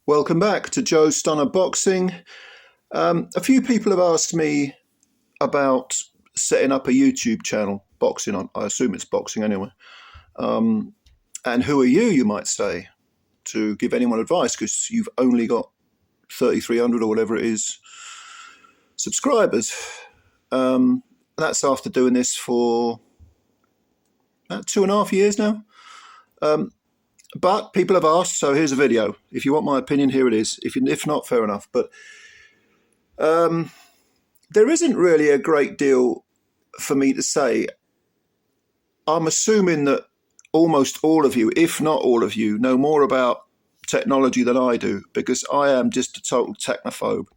Welcome back to Joe Stunner Boxing. A few people have asked me about setting up a YouTube channel, boxing. I assume it's boxing anyway. And who are you, you might say, to give anyone advice because you've only got 3,300 or whatever it is subscribers. That's after doing this for about 2.5 years now. But people have asked, so here's a video. If you want my opinion, here it is. If not, fair enough. But there isn't really a great deal for me to say. I'm assuming that almost all of you, if not all of you, know more about technology than I do, because I am just a total technophobe.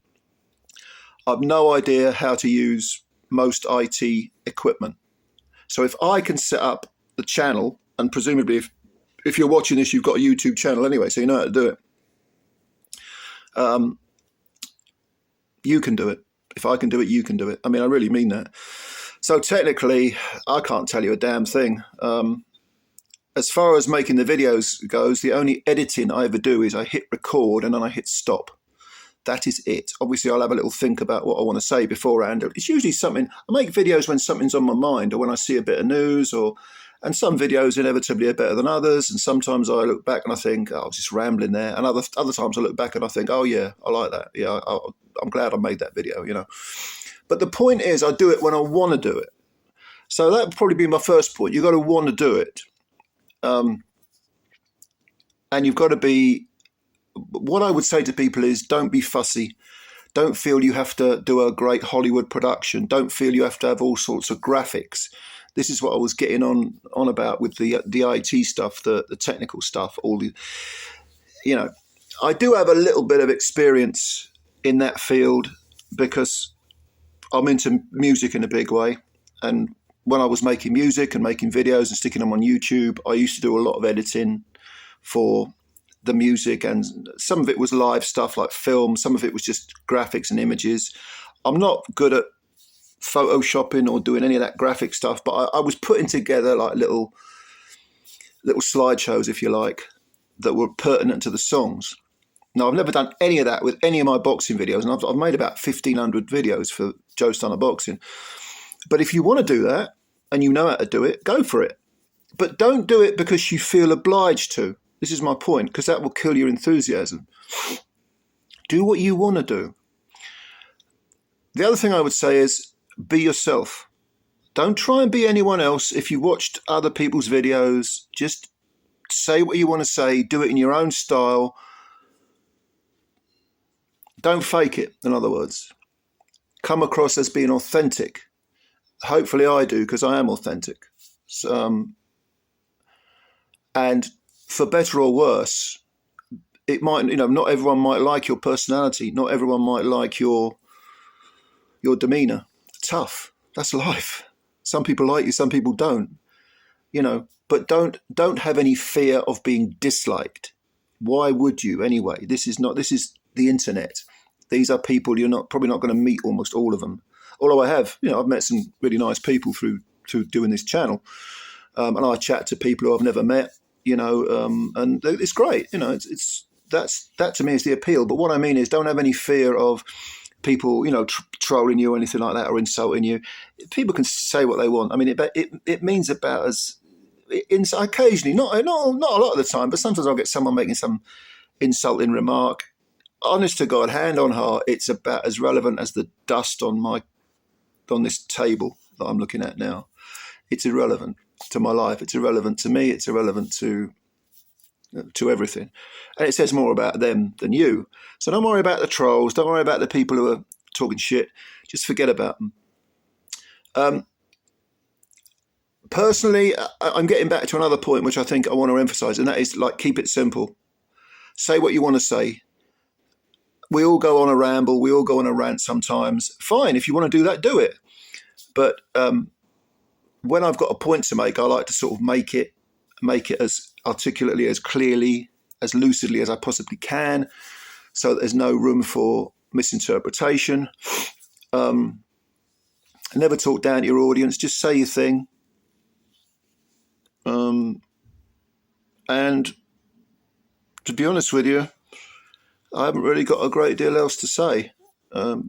I've no idea how to use most IT equipment. So if I can set up the channel, and presumably if you're watching this, you've got a YouTube channel anyway, so you know how to do it. You can do it. If I can do it, you can do it. I mean, I really mean that. So technically, I can't tell you a damn thing. As far as making the videos goes, the only editing I ever do is I hit record and then I hit stop. That is it. Obviously, I'll have a little think about what I want to say beforehand. It's usually something, I make videos when something's on my mind or when I see a bit of news, and some videos inevitably are better than others. And sometimes I look back and I think, oh, I was just rambling there. And other times I look back and I think, oh yeah, I like that. Yeah, I'm glad I made that video, you know. But the point is, I do it when I want to do it. So that would probably be my first point. You've got to want to do it. And you've got to be, what I would say to people is, don't be fussy. Don't feel you have to do a great Hollywood production. Don't feel you have to have all sorts of graphics. This is what I was getting on about with the IT stuff, the technical stuff, all the, you know, I do have a little bit of experience in that field because I'm into music in a big way. And when I was making music and making videos and sticking them on YouTube, I used to do a lot of editing for the music, and some of it was live stuff like film, some of it was just graphics and images. I'm not good at photoshopping or doing any of that graphic stuff, but I was putting together like little slideshows, if you like, that were pertinent to the songs. Now, I've never done any of that with any of my boxing videos, and I've made about 1,500 videos for Joe Stunner Boxing. But if you want to do that and you know how to do it, go for it. But don't do it because you feel obliged to. This is my point, because that will kill your enthusiasm. Do what you want to do. The other thing I would say is be yourself. Don't try and be anyone else. If you watched other people's videos, just say what you want to say. Do it in your own style. Don't fake it, in other words. Come across as being authentic. Hopefully I do, because I am authentic. And for better or worse, it might, not everyone might like your personality. Not everyone might like your demeanor. Tough. That's life. Some people like you, some people don't. But don't have any fear of being disliked. Why would you anyway? This is the internet. These are people you're probably not going to meet, almost all of them. Although I have, I've met some really nice people through doing this channel. And I chat to people who I've never met, and it's great. That to me is the appeal. But what I mean is, don't have any fear of people, trolling you or anything like that, or insulting you. People can say what they want. I mean, it means about as occasionally, not a lot of the time, but sometimes I'll get someone making some insulting remark. Honest to God, hand on heart, it's about as relevant as the dust on this table that I'm looking at now. It's irrelevant to my life. It's irrelevant to me. It's irrelevant to everything. And it says more about them than you. So don't worry about the trolls. Don't worry about the people who are talking shit. Just forget about them. Personally, I'm getting back to another point, which I think I want to emphasize, and that is, like, keep it simple. Say what you want to say. We all go on a ramble. We all go on a rant sometimes. Fine. If you want to do that, do it. But when I've got a point to make, I like to sort of make it as articulately, as clearly, as lucidly as I possibly can, so that there's no room for misinterpretation. Never talk down to your audience. Just say your thing. And to be honest with you, I haven't really got a great deal else to say. I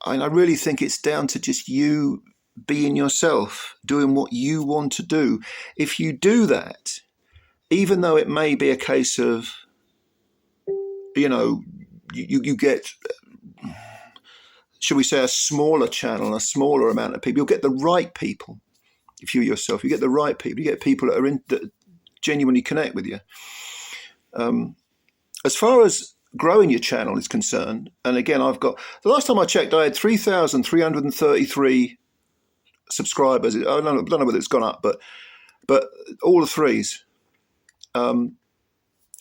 really think it's down to just you being yourself, doing what you want to do. If you do that, even though it may be a case of, you get, should we say, a smaller channel, a smaller amount of people, you'll get the right people. If you yourself, you get the right people, you get people that genuinely connect with you. As far as growing your channel is concerned, and again, the last time I checked, I had 3,333 subscribers. I don't know whether it's gone up, but all the threes. And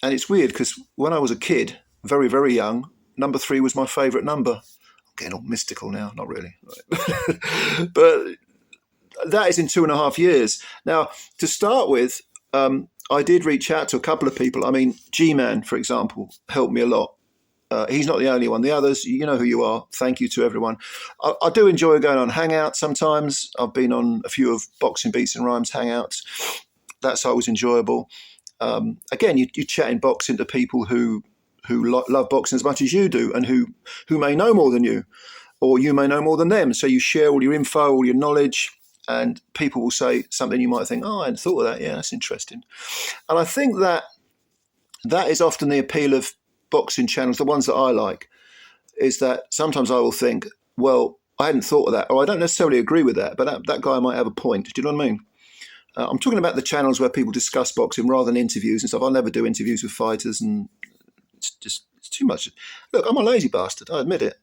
it's weird because when I was a kid, very, very young, number 3 was my favourite number. I'm getting all mystical now, not really. But that is in 2.5 years. Now, to start with, I did reach out to a couple of people. I mean, G-Man, for example, helped me a lot. He's not the only one. The others, you know who you are. Thank you to everyone. I do enjoy going on Hangouts sometimes. I've been on a few of Boxing Beats and Rhymes Hangouts. That's always enjoyable. Again, you chat in boxing to people who love boxing as much as you do, and who may know more than you, or you may know more than them. So you share all your info, all your knowledge, and people will say something you might think, oh, I hadn't thought of that. Yeah, that's interesting. And I think that is often the appeal of boxing channels, the ones that I like, is that sometimes I will think, well, I hadn't thought of that, or I don't necessarily agree with that, but that guy might have a point. Do you know what I mean? I'm talking about the channels where people discuss boxing rather than interviews and stuff. I'll never do interviews with fighters, and it's too much. Look, I'm a lazy bastard. I admit it.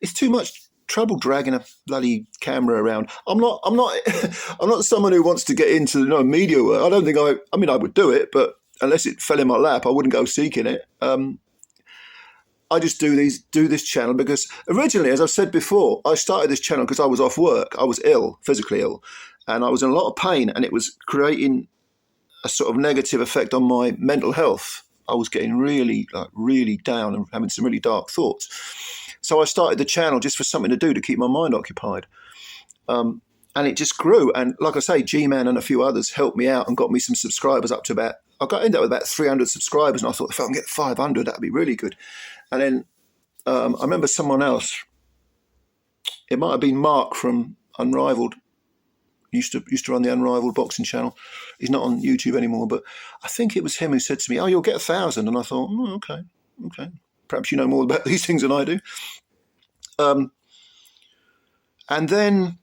It's too much trouble dragging a bloody camera around. I'm not I'm not someone who wants to get into media work. I don't think I would do it, but unless it fell in my lap, I wouldn't go seeking it. I just do this channel because originally, as I've said before, I started this channel because I was off work. I was ill, physically ill, and I was in a lot of pain, and it was creating a sort of negative effect on my mental health. I was getting really down and having some really dark thoughts. So I started the channel just for something to do to keep my mind occupied. And it just grew. And like I say, G-Man and a few others helped me out and got me some subscribers up to ended up with about 300 subscribers. And I thought, if I can get 500, that'd be really good. And then I remember someone else, it might have been Mark from Unrivaled, used to run the Unrivaled boxing channel. He's not on YouTube anymore, but I think it was him who said to me, oh, you'll get 1,000. And I thought, okay. Perhaps you know more about these things than I do. And then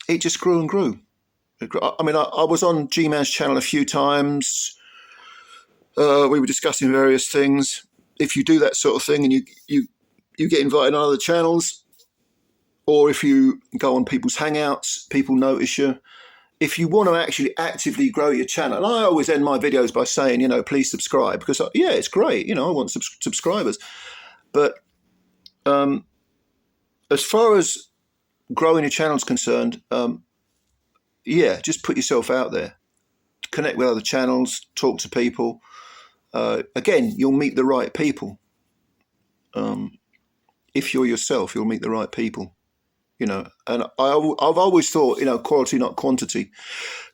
it just grew and grew. I mean, I was on G-Man's channel a few times. We were discussing various things. If you do that sort of thing and you get invited on other channels, or if you go on people's hangouts, people notice you. If you want to actually actively grow your channel, and I always end my videos by saying, please subscribe, because it's great. I want subscribers. But as far as growing your channel is concerned, just put yourself out there, connect with other channels, talk to people. Again, you'll meet the right people. If you're yourself, you'll meet the right people. And I've always thought, quality, not quantity.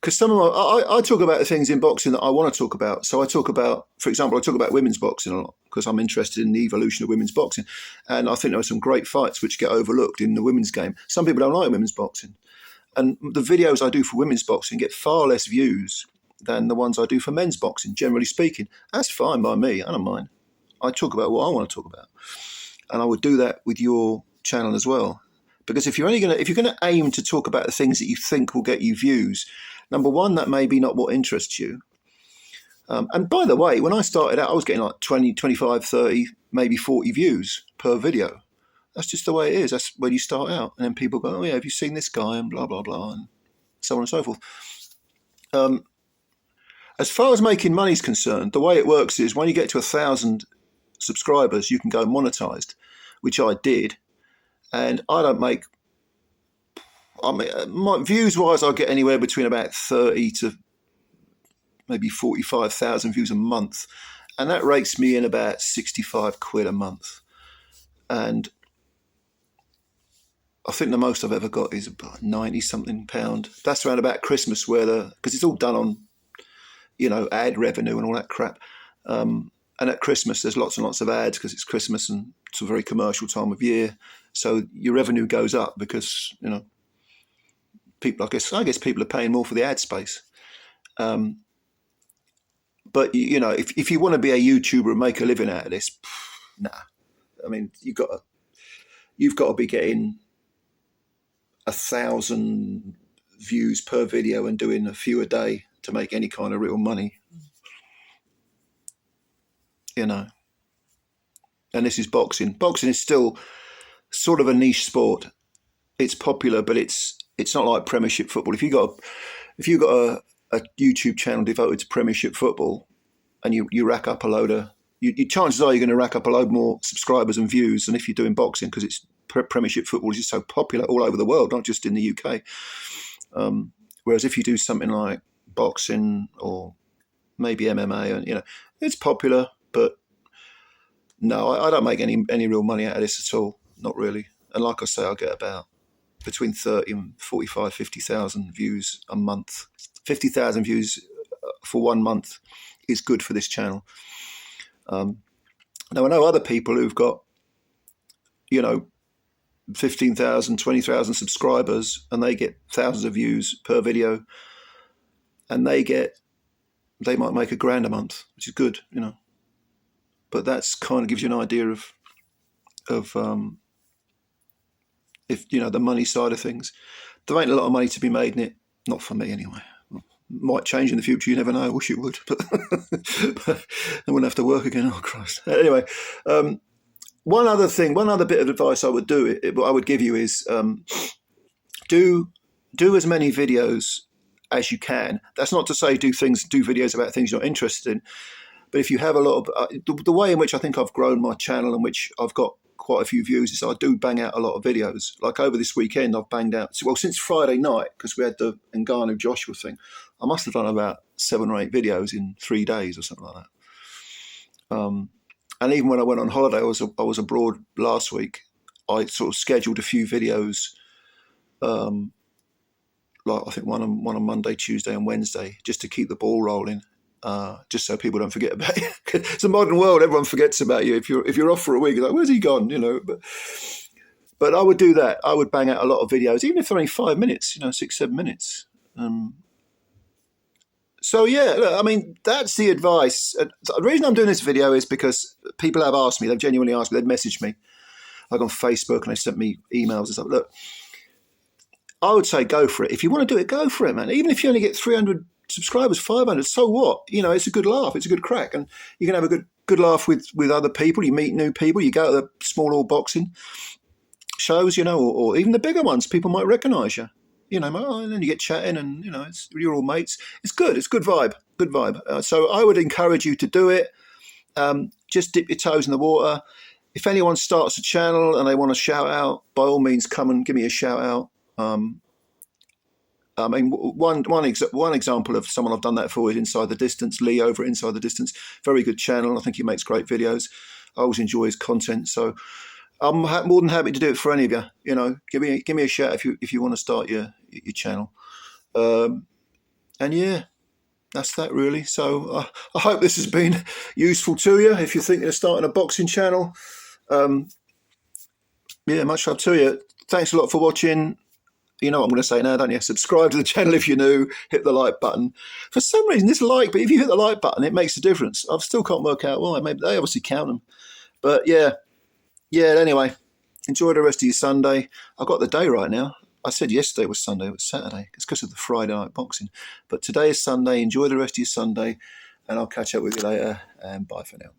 Because I talk about the things in boxing that I want to talk about. So I talk about, for example, I talk about women's boxing a lot because I'm interested in the evolution of women's boxing. And I think there are some great fights which get overlooked in the women's game. Some people don't like women's boxing. And the videos I do for women's boxing get far less views than the ones I do for men's boxing, generally speaking. That's fine by me. I don't mind. I talk about what I want to talk about. And I would do that with your channel as well. Because if you're going to aim to talk about the things that you think will get you views, number one, that may be not what interests you. And by the way, when I started out, I was getting like 20, 25, 30, maybe 40 views per video. That's just the way it is. That's when you start out. And then people go, oh yeah, have you seen this guy? And blah, blah, blah, and so on and so forth. As far as making money is concerned, the way it works is when you get to 1,000 subscribers, you can go monetized, which I did. And I don't make, views-wise, I get anywhere between about 30 to maybe 45,000 views a month. And that rakes me in about 65 quid a month. And I think the most I've ever got is about 90-something pound. That's around about Christmas, because it's all done on, ad revenue and all that crap. And at Christmas, there's lots and lots of ads because it's Christmas and it's a very commercial time of year. So your revenue goes up because, people, I guess people are paying more for the ad space. But, if you want to be a YouTuber and make a living out of this, nah. I mean, you've got to be getting 1,000 views per video and doing a few a day to make any kind of real money. And this is boxing. Boxing is still sort of a niche sport. It's popular, but it's not like Premiership football. If you got a YouTube channel devoted to Premiership football, and you rack up a load of, chances are you're going to rack up a load more subscribers and views than if you're doing boxing, because it's Premiership football is just so popular all over the world, not just in the UK. Whereas if you do something like boxing or maybe MMA, and it's popular, but no, I don't make any real money out of this at all. Not really. And like I say, I get about between 30 and 45, 50,000 views a month. 50,000 views for 1 month is good for this channel. Now, I know other people who've got, 15,000, 20,000 subscribers, and they get thousands of views per video, and they might make $1,000 a month, which is good, But that's kind of gives you an idea of if the money side of things. There ain't a lot of money to be made in it, not for me anyway. Might change in the future, you never know. I wish it would, but I wouldn't have to work again. Oh Christ! Anyway, one other bit of advice I would give you is do as many videos as you can. That's not to say do videos about things you're not interested in. But if you have a lot of the way in which I think I've grown my channel and which I've got quite a few views is I do bang out a lot of videos. Like over this weekend, I've banged out, since Friday night, because we had the Ngannou Joshua thing, I must have done about 7 or 8 videos in 3 days or something like that. And even when I went on holiday, I was abroad last week. I sort of scheduled a few videos, like I think one on Monday, Tuesday, and Wednesday, just to keep the ball rolling. Just so people don't forget about you. It's a modern world; everyone forgets about you. If you're off for a week, you're like, "Where's he gone?" But I would do that. I would bang out a lot of videos, even if they're only 5 minutes, 6, 7 minutes. So yeah, look, I mean, that's the advice. The reason I'm doing this video is because people have asked me. They've genuinely asked me. They've messaged me, like on Facebook, and they sent me emails and stuff. Look, I would say go for it. If you want to do it, go for it, man. Even if you only get 300 subscribers, 500, so what? It's a good laugh. It's a good crack, and you can have a good laugh with other people. You meet new people. You go to the small old boxing shows, or even the bigger ones. People might recognise you, and then you get chatting, and you're all mates. It's good. It's good vibe. Good vibe. So I would encourage you to do it. Just dip your toes in the water. If anyone starts a channel and they want to shout out, by all means, come and give me a shout out. I mean, one example of someone I've done that for is Inside the Distance, Lee over at Inside the Distance. Very good channel. I think he makes great videos. I always enjoy his content. So I'm more than happy to do it for any of you. Give me a shout if you want to start your channel. And yeah, that's that really. So I hope this has been useful to you. If you're thinking of starting a boxing channel, yeah, much love to you. Thanks a lot for watching. You know what I'm going to say now, don't you? Subscribe to the channel if you're new. Hit the like button. For some reason, but if you hit the like button, it makes a difference. I still can't work out why. Maybe they obviously count them. But yeah. Anyway, enjoy the rest of your Sunday. I've got the day right now. I said yesterday was Sunday. It was Saturday. It's because of the Friday night boxing. But today is Sunday. Enjoy the rest of your Sunday. And I'll catch up with you later. And bye for now.